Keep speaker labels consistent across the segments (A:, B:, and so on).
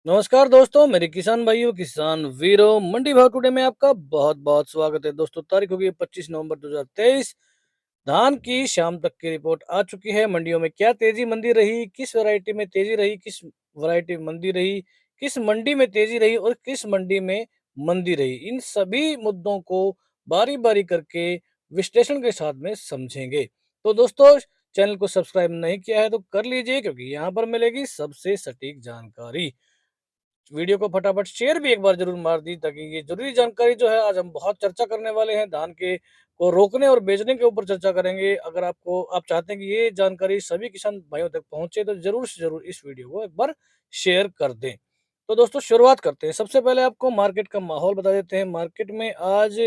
A: नमस्कार दोस्तों, मेरे किसान भाइयों, किसान वीरों, मंडी भाव टुडे में आपका बहुत बहुत स्वागत है। दोस्तों, तारीख होगी 25 नवंबर 2023। धान की शाम तक की रिपोर्ट आ चुकी है। मंडियों में क्या तेजी मंदी रही, किस वैरायटी में तेजी रही, किस वैरायटी में मंदी रही, किस मंडी में तेजी रही और किस मंडी में मंदी रही, इन सभी मुद्दों को बारी बारी करके विश्लेषण के साथ में समझेंगे। तो दोस्तों, चैनल को सब्सक्राइब नहीं किया है तो कर लीजिए, क्योंकि यहाँ पर मिलेगी सबसे सटीक जानकारी। वीडियो को फटाफट शेयर भी एक बार जरूर मार दी, ताकि ये जरूरी जानकारी जो है आज हम बहुत चर्चा करने वाले हैं। धान के को रोकने और बेचने के ऊपर चर्चा करेंगे। अगर आप चाहते हैं कि ये जानकारी सभी किसान भाइयों तक पहुंचे, तो जरूर से जरूर इस वीडियो को एक बार शेयर कर दें। तो दोस्तों, शुरुआत करते हैं। सबसे पहले आपको मार्केट का माहौल बता देते हैं। मार्केट में आज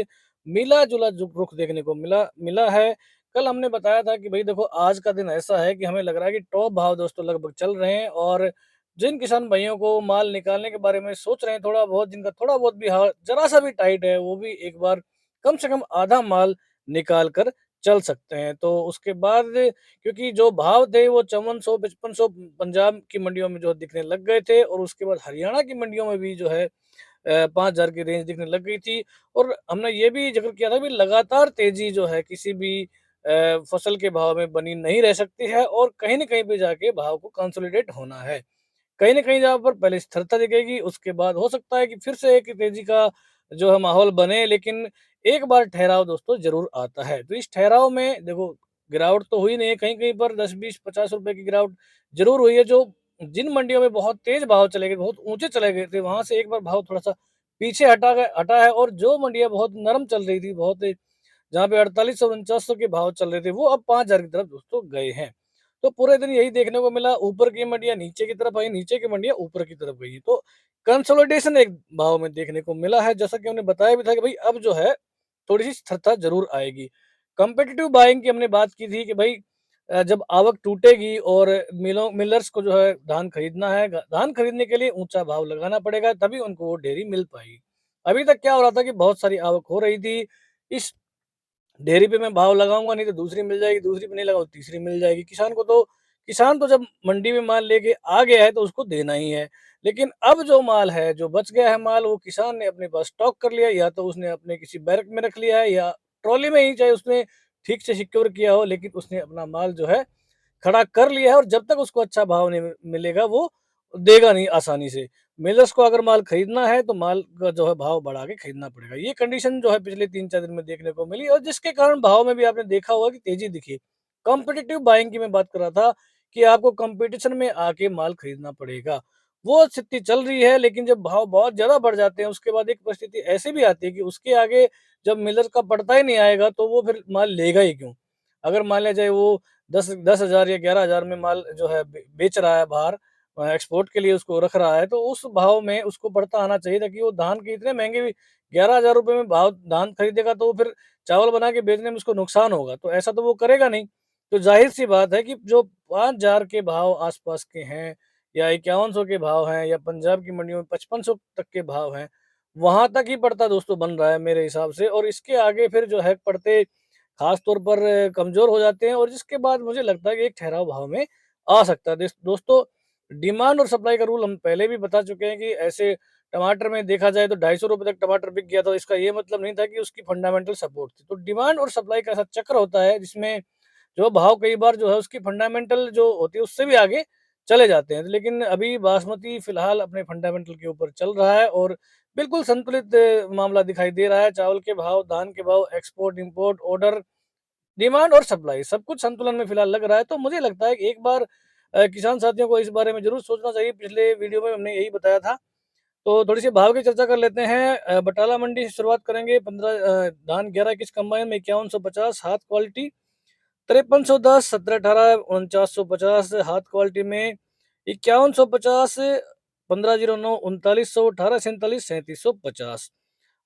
A: मिला जुला रुख देखने को मिला मिला है। कल हमने बताया था कि भाई देखो, आज का दिन ऐसा है कि हमें लग रहा है कि टॉप भाव दोस्तों लगभग चल रहे हैं, और जिन किसान भाइयों को माल निकालने के बारे में सोच रहे हैं, थोड़ा बहुत जिनका थोड़ा बहुत भी हाल जरा सा भी टाइट है, वो भी एक बार कम से कम आधा माल निकाल कर चल सकते हैं। तो उसके बाद, क्योंकि जो भाव थे वो 5400 5500 पंजाब की मंडियों में जो दिखने लग गए थे, और उसके बाद हरियाणा की मंडियों में भी जो है 5000 की रेंज दिखने लग गई थी। और हमने ये भी जिक्र किया था कि लगातार तेजी जो है किसी भी फसल के भाव में बनी नहीं रह सकती है, और कहीं न कहीं पे जाके भाव को कंसोलिडेट होना है। कहीं न कहीं जहाँ पर पहले स्थिरता दिखेगी, उसके बाद हो सकता है कि फिर से एक तेज़ी का जो है माहौल बने, लेकिन एक बार ठहराव दोस्तों ज़रूर आता है। तो इस ठहराव में देखो, गिरावट तो हुई नहीं है, कहीं-कहीं पर 10, 20, ₹50 की गिरावट ज़रूर हुई है। जो जिन मंडियों में बहुत तेज़ भाव चले गए, बहुत ऊँचे चले गए थे, वहाँ से एक बार भाव थोड़ा-सा पीछे हटा है, और जो मंडियाँ बहुत नरम चल रही थी, बहुत जहाँ पे 4800 4900 के भाव चल रहे थे, वो अब 5000 की तरफ दोस्तों गए हैं। तो पूरे दिन यही देखने को मिला, ऊपर की मंडियाँ नीचे की तरफ आई, नीचे की मंडियाँ ऊपर की तरफ गई। तो कंसोलिडेशन एक भाव में देखने को मिला है, जैसा कि हमने बताया भी था कि भाई अब जो है थोड़ी-सी स्थिरता ज़रूर आएगी। कॉम्पिटिटिव बाइंग की हमने बात की थी कि भाई जब आवक टूटेगी और मिलर्स को जो है धान खरीदना है, धान खरीदने के लिए ऊँचा भाव लगाना पड़ेगा, तभी उनको वो ढेरी मिल पाएगी। अभी तक क्या हो रहा था कि बहुत सारी आवक हो रही थी, इस डेयरी पे मैं भाव लगाऊँगा नहीं तो दूसरी मिल जाएगी, दूसरी पे नहीं लगाऊँ तीसरी मिल जाएगी। किसान तो जब मंडी में माल लेके आ गया है तो उसको देना ही है। लेकिन अब जो माल है, जो बच गया है माल, वो किसान ने अपने पास स्टॉक कर लिया, या तो उसने अपने किसी बैरक में रख लिया है, या ट्रॉली में ही, चाहे उसने ठीक से सिक्योर किया हो, लेकिन उसने अपना माल जो है खड़ा कर लिया है, और जब तक उसको अच्छा भाव नहीं मिलेगा, वो देगा नहीं आसानी से। मिलर्स को अगर माल खरीदना है तो माल का जो है भाव बढ़ा के खरीदना पड़ेगा। ये कंडीशन जो है पिछले 3-4 दिन में देखने को मिली, और जिसके कारण भाव में भी आपने देखा होगा कि तेजी दिखी। कॉम्पिटिटिव बाइंग की मैं बात कर रहा था कि आपको कॉम्पिटिशन में आके माल खरीदना पड़ेगा। वो स्थिति चल रही है, लेकिन जब भाव बहुत ज़्यादा बढ़ जाते हैं, उसके बाद एक परिस्थिति ऐसी भी आती है कि उसके आगे जब मिलर का पड़ता ही नहीं आएगा, तो वो फिर माल लेगा ही क्यों? अगर मान लिया जाए वो 10,000 या 11,000 में माल जो है बेच रहा है बाहर, एक्सपोर्ट के लिए उसको रख रहा है, तो उस भाव में उसको बढ़ता आना चाहिए, ताकि वो धान के इतने महँगे भी ₹11,000 में भाव धान खरीदेगा, तो वो फिर चावल बना के बेचने में उसको नुकसान होगा, तो ऐसा तो वो करेगा नहीं। तो ज़ाहिर-सी बात है कि जो 5,000 के भाव आस-पास के हैं, या 5100 के भाव हैं, या पंजाब की मंडियों में 5500 तक के भाव हैं, वहाँ तक ही पड़ता दोस्तों बन रहा है मेरे हिसाब से, और इसके आगे फिर जो है पड़ते खास तौर पर कमज़ोर हो जाते हैं, और जिसके बाद मुझे लगता है कि एक ठहराव भाव में आ सकता है। दोस्तों, डिमांड और सप्लाई का रूल हम पहले भी बता चुके हैं कि ऐसे टमाटर में देखा जाए तो ₹250 तक टमाटर बिक गया था, इसका ये मतलब नहीं था कि उसकी फंडामेंटल सपोर्ट थी। तो डिमांड और सप्लाई का ऐसा चक्र होता है, जिसमें जो भाव कई बार जो है उसकी फंडामेंटल जो होती है उससे भी आगे चले जाते हैं। लेकिन अभी बासमती फिलहाल अपने फंडामेंटल के ऊपर चल रहा है, और बिल्कुल संतुलित मामला दिखाई दे रहा है। चावल के भाव, धान के भाव, एक्सपोर्ट, इम्पोर्ट, ऑर्डर, डिमांड और सप्लाई सब कुछ संतुलन में फिलहाल लग रहा है। तो मुझे लगता है कि एक बार किसान साथियों को इस बारे में ज़रूर सोचना चाहिए। पिछले वीडियो में हमने यही बताया था। तो थोड़ी-सी भाव की चर्चा कर लेते हैं। बटाला मंडी से शुरुआत करेंगे। धान 11-21 कंबाइन में 5150 हाथ क्वालिटी, 5310, 17-18, 4950 हाथ क्वालिटी में, 5150, 1509, 3900, 1847, 3750।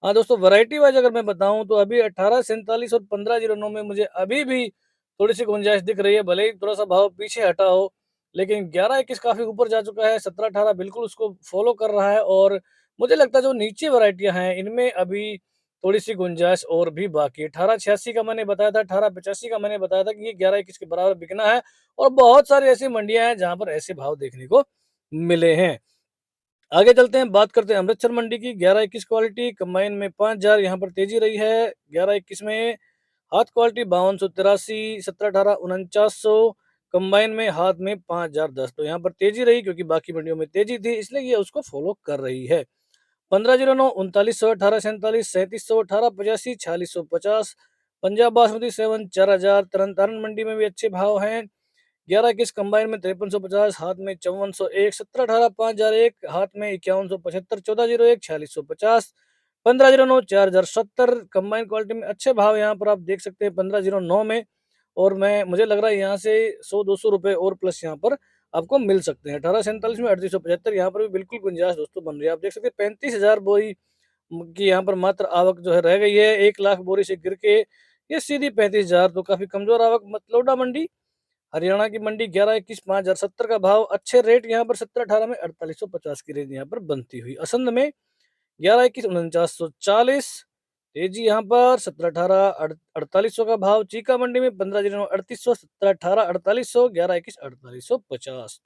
A: हाँ दोस्तों, वैरायटी वाइज अगर मैं बताऊँ तो अभी 1847 और 1509 में मुझे अभी भी थोड़ी-सी गुंजाइश दिख रही है, भले ही थोड़ा-सा भाव पीछे हटा हो, लेकिन 11-21 काफ़ी ऊपर जा चुका है, 17-18 बिल्कुल उसको फ़ॉलो कर रहा है, और मुझे लगता है जो नीचे वैरायटियाँ हैं, इनमें अभी थोड़ी-सी गुंजाइश और भी बाकी है। 1886 का मैंने बताया था, 1885 का मैंने बताया था कि ये 11-21 के बराबर बिकना है, और बहुत सारी ऐसी मंडियाँ हैं जहाँ पर ऐसे भाव देखने को मिले हैं। आगे चलते हैं, बात करते हैं अमृतसर मंडी की। 11-21 क्वालिटी कंबाइन में 5000 यहाँ पर तेजी रही है। 11-21 में हाथ क्वालिटी 5283, 17-18 4900, कंबाइन में हाथ में 5010। तो यहाँ पर तेजी रही क्योंकि बाकी मंडियों में तेजी थी, इसलिए ये उसको फॉलो कर रही है। 1509 3900, 1847, 3700, 1885, 4650। पंजाब बासमती 7 4000। तरन तारण मंडी में भी अच्छे भाव हैं। 11-21 कंबाइन में 5350, हाथ में 5401, 17-18 5001, हाथ में 5175, 1401 4650, 1509 4070। कंबाइन क्वालिटी में अच्छे भाव यहाँ पर आप देख सकते हैं 1509 में। और मैं मुझे लग रहा है यहाँ से 100-200 रुपए और प्लस यहाँ पर आपको मिल सकते हैं। 1847 में 3875 यहाँ पर भी बिल्कुल गुंजाइश दोस्तों बन रही है। आप देख सकते हैं 35,000 बोरी की यहाँ पर मात्र आवक जो है रह गई है। 1 लाख बोरी से गिर के ये सीधी 35,000, तो काफी कमजोर आवक मतलौडा मंडी। हरियाणा की मंडी 11-21 5070 का भाव। अच्छे रेट यहाँ पर 17-18 में 4850 की रेंज यहाँ पर बनती हुई। असंध में 11-21 4940, तेजी यहाँ पर 17-18 4800 का भाव। चीका मंडी में 15-09 3800, 17-18 4800, 11-21 4850।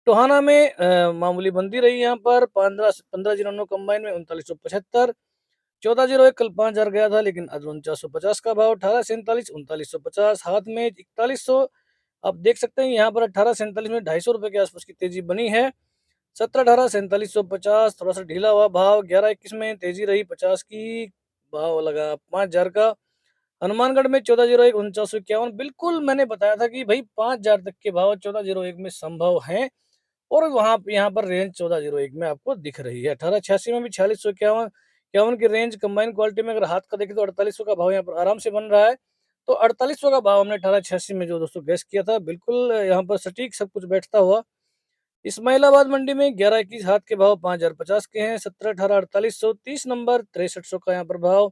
A: टोहाना में मामूली मंदी रही यहाँ पर 15-09 कंबाइन में 3975, 1401 कल 5000 गया था, लेकिन आज 4950 का भाव। 1847 3950, हाथ में 4100। आप देख सकते हैं यहाँ पर 1847 में 250 रुपए के आसपास की तेजी बनी है। 17-18 4750 थोड़ा सा ढीला हुआ भाव। 11-21 में तेजी रही 50 की, भाव लगा 5000 का। हनुमानगढ़ में 1401 4951, बिल्कुल मैंने बताया था कि भाई 5000 तक के भाव 1401 में संभव हैं। और वहां यहाँ पर रेंज 1401 में आपको दिख रही है। 1886 में भी 4651 इक्यावन की रेंज। कंबाइन क्वालिटी में अगर हाथ का देखें तो 4800 का भाव यहाँ पर आराम से बन रहा है। तो 4800 का भाव हमने 1886 में जो दोस्तों गैस किया था, बिल्कुल यहाँ पर सटीक सब कुछ बैठता हुआ। इस्माइलाबाद मंडी में 11-21 हाथ के भाव 5050 के हैं। 17-18 4800, 30 नंबर 6300 का यहाँ पर भाव।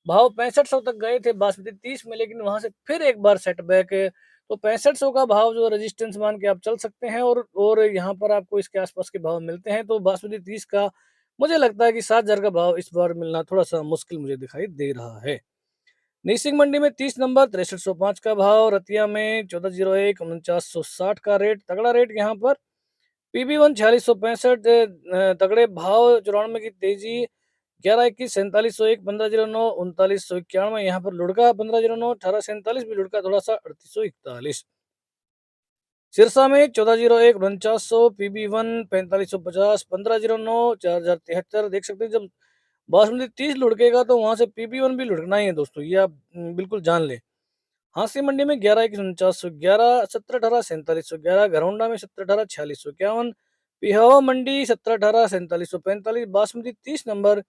A: भाव 6500 तक गए थे बासमती 30 में, लेकिन वहां से फिर एक बार सेटबैक। तो 6500 का भाव जो रेजिस्टेंस मान के आप चल सकते हैं। और यहाँ पर आपको इसके आसपास के भाव मिलते हैं। तो बासमती 30 का मुझे लगता है कि 7000 का भाव इस बार मिलना थोड़ा सा मुश्किल मुझे दिखाई दे रहा है। नीसिंग मंडी में 30 नंबर 6305 का भाव। रतिया में 1401 4960 का रेट, तगड़ा रेट यहाँ पर। PB1 4665, तगड़े भाव। 94 की तेजी। 11-21 4701 1509 3991 यहाँ पर लुढ़का। 1509 1847 भी लुढ़का थोड़ा सा। 3841 सिरसा में 1401 4900, PB1 4550, 1509 4073। देख सकते हैं जब बासमती 30 लुढ़केगा तो वहां से PB1 भी लुढ़कना ही है दोस्तों, ये आप बिल्कुल जान ले। हांसी मंडी में 11-21 4911, 17-18 4711, घरौंडा में 17-18 4651, पिहावा मंडी 17-18 4745, बासमती 30 नंबर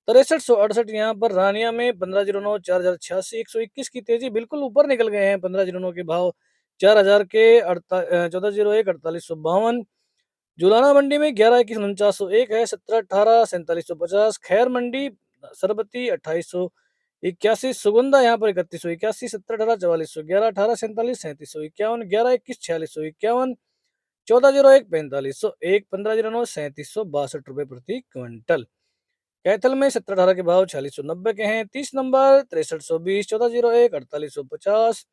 A: 6368 यहाँ पर। रानिया में 1509 4086, 121 की तेजी, बिल्कुल ऊपर निकल गए हैं 1509 के भाव 4000 के। 1401 4852। जुलाना मंडी में 11-21 4901 है। 17-18 4750। खैर मंडी सरबती 2881, सुगंधा यहाँ पर 3181, 17-18 4411, 1847 3751, 11-21 4651, 1401 4501, 1509 3762 रुपए प्रति क्विंटल। कैथल में 17-18 के भाव 4690 के हैं। 30 नंबर 6320, 1401 4850।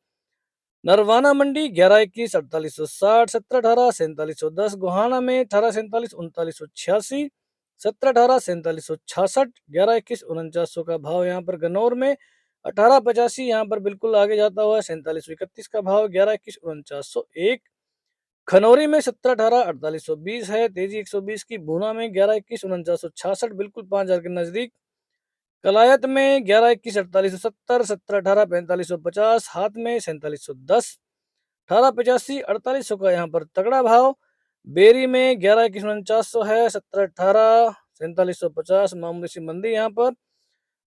A: नरवाना मंडी 11-21 4860, 17-18 4710। गोहाना में 1847 3986, 17-18 4766, 11-21 4900 का भाव यहाँ पर। गन्नौर में 1885 यहाँ पर बिल्कुल आगे जाता हुआ 4731 का भाव। 11-21 4901। खनौरी में 17-18 4820 है, तेजी 120 की। भूना में 11-21 4966, बिल्कुल 5000 के नजदीक। कलायत में 11-21 4870, 17-18 4550, हाथ में 4710, 1885 4800 का यहाँ पर तगड़ा भाव। बेरी में 11-21 4900 है, 17-18 4750, मामूली सी मंदी यहाँ पर।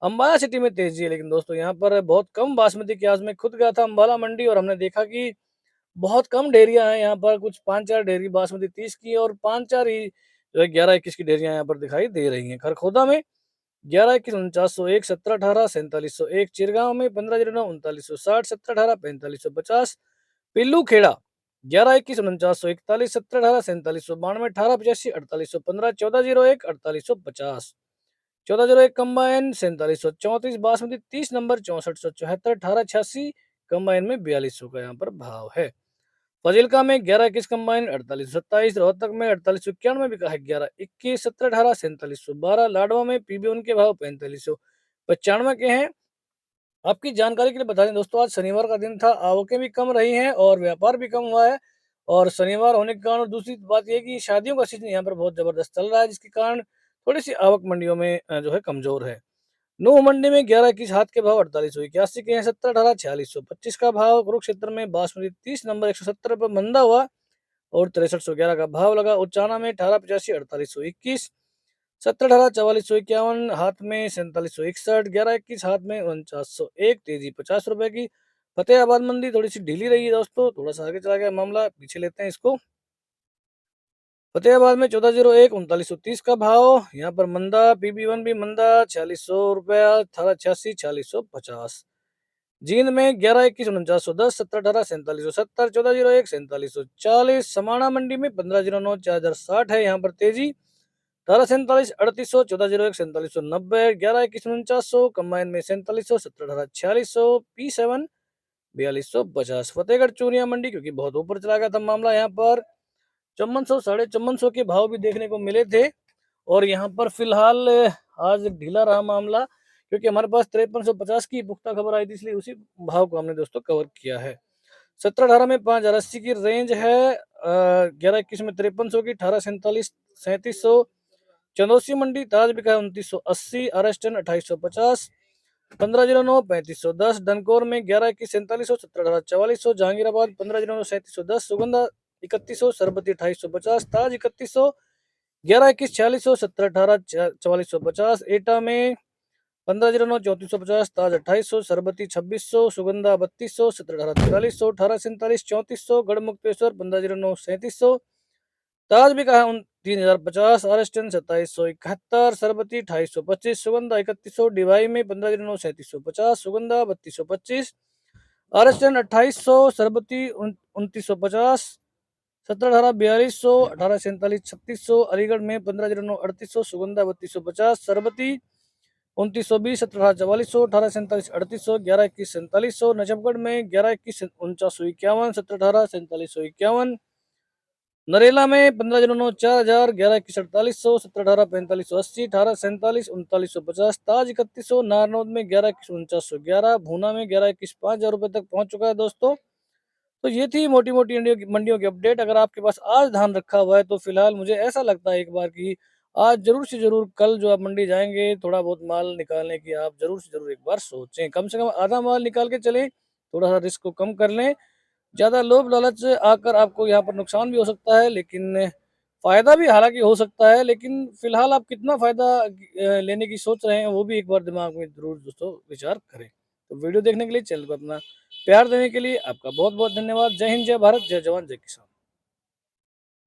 A: अम्बाला सिटी में तेजी है, लेकिन दोस्तों यहाँ पर बहुत कम बासमती की। आज मैं खुद गया था अम्बाला मंडी और हमने देखा कि बहुत कम डेयरियां हैं यहाँ पर। कुछ 5-4 डेयरी बासमती 30 की और 5-4 ही जो है 11-21 की डेयरियां यहाँ पर दिखाई दे रही हैं। खरखोदा में 11-21 4901, 17-18 4701, चिरगांव में 15-09 3960, 17-18 4550, Pillu Kheda 11-21 4941, 17-18 4792, 1885 4815, 1401 4850, 1401 combine 4734, basmati 30 number 6474, 1886 combine में 4200 का यहाँ पर भाव है। फजीलका में 11-21 कंबाइन 48-27, रोहतक में 4891 बिका है 11-21, 17-18 4712, लाडवा में पीबी के भाव 4595 के हैं। आपकी जानकारी के लिए बता दें दोस्तों, आज शनिवार का दिन था, आवकें भी कम रही हैं और व्यापार भी कम हुआ है। और शनिवार होने के कारण और दूसरी बात यह कि शादियों का सीजन यहाँ पर बहुत जबरदस्त चल रहा है, जिसके कारण थोड़ी सी आवक मंडियों में जो है कमजोर है। नूह मंडी में 11-21 हाथ के भाव 4881 के हैं, 17-18 4625 का भाव। कुरुक्षेत्र में बासमती 30 नंबर 170 रुपये मंदा हुआ और 6311 का भाव लगा। उचाना में 1885 4821, 17-18 4451 हाथ में 4761, 11-21 हाथ में 4901, तेजी 50 रुपए की। फतेहाबाद मंडी थोड़ी सी ढीली रही है दोस्तों, थोड़ा सा आगे चला गया मामला, पीछे लेते हैं इसको। फतेहाबाद में 1401 3930 का भाव। यहाँ पर मंदा पीबी1 भी मंदा 4600 रुपया, 1886 4650। जींद में 11-21 4910, 17-18 4770, 1401 4740। समाणा मंडी में 1509 4060 है यहाँ पर तेजी, 1847 3800, 1401 4790, 11-21 4900, कंबाइन में 4700, 17-18 4600, P7 4250। फतेहगढ़ चूरिया मंडी क्योंकि बहुत ऊपर चला गया था मामला, यहाँ पर 5400 5450 के भाव भी देखने को मिले थे। और यहाँ पर फिलहाल आज ढीला रहा मामला, क्योंकि हमारे पास 5350 की पुख्ता खबर आई थी, इसलिए उसी भाव को हमने दोस्तों कवर किया है। 17-18 में 5080 की रेंज है, 11-21 में 5300 की, 1847 3700। चंदौसी मंडी ताज बिका है 2980, RS10 2850, 1509 3510। डनकौर में 11-21 4700, 17-18 4400। जहांगीराबाद 1509 3710, सुगंधा 3100, सरबती 2850, ताज 3100, 11-21 4600, 17-18 4450। एटा में 1509 3450, ताज 2800, सरबती 2600, सुगंधा 3200, 17-18 4300, 1847 3400। गढ़मुक्तेश्वर 1509 3700, ताज भी कहा 3050, RS10 2771, सरबती 2825, सुगंधा 3100। डिवाई में 1509 3750, सुगंधा 3225, RS10 2800, सरबती 2950, 17-18 4200, 1847 3600। अलीगढ़ में 1509 3800, सुगंधा 3250, सरबती 2920, 17-18 4400, 1847 3800, 11-21 4700। नजफगढ़ में 11-21 4951, 17-18 4751। नरेला में 1509 4000, 11-21 4800, 17-18 4580, 1847 3950, ताज 3100। नारनौद में 11-21 4911, भूना में 11-21 5000 रुपए तक पहुंच चुका है दोस्तों। तो ये थी मोटी मोटी मंडियों की अपडेट। अगर आपके पास आज धान रखा हुआ है तो फिलहाल मुझे ऐसा लगता है एक बार कि आज जरूर से जरूर कल जो आप मंडी जाएंगे, थोड़ा बहुत माल निकालने की आप जरूर से जरूर एक बार सोचें, कम से कम आधा माल निकाल के चलें, थोड़ा सा रिस्क को कम कर लें। ज्यादा लोभ लालच आकर आपको यहाँ पर नुकसान भी हो सकता है, लेकिन फायदा भी हालांकि हो सकता है, लेकिन फिलहाल आप कितना फायदा लेने की सोच रहे हैं वो भी एक बार दिमाग में जरूर दोस्तों विचार करें। तो वीडियो देखने के लिए, चैनल को अपना प्यार देने के लिए आपका बहुत बहुत धन्यवाद। जय हिंद, जय भारत, जय जवान, जय किसान।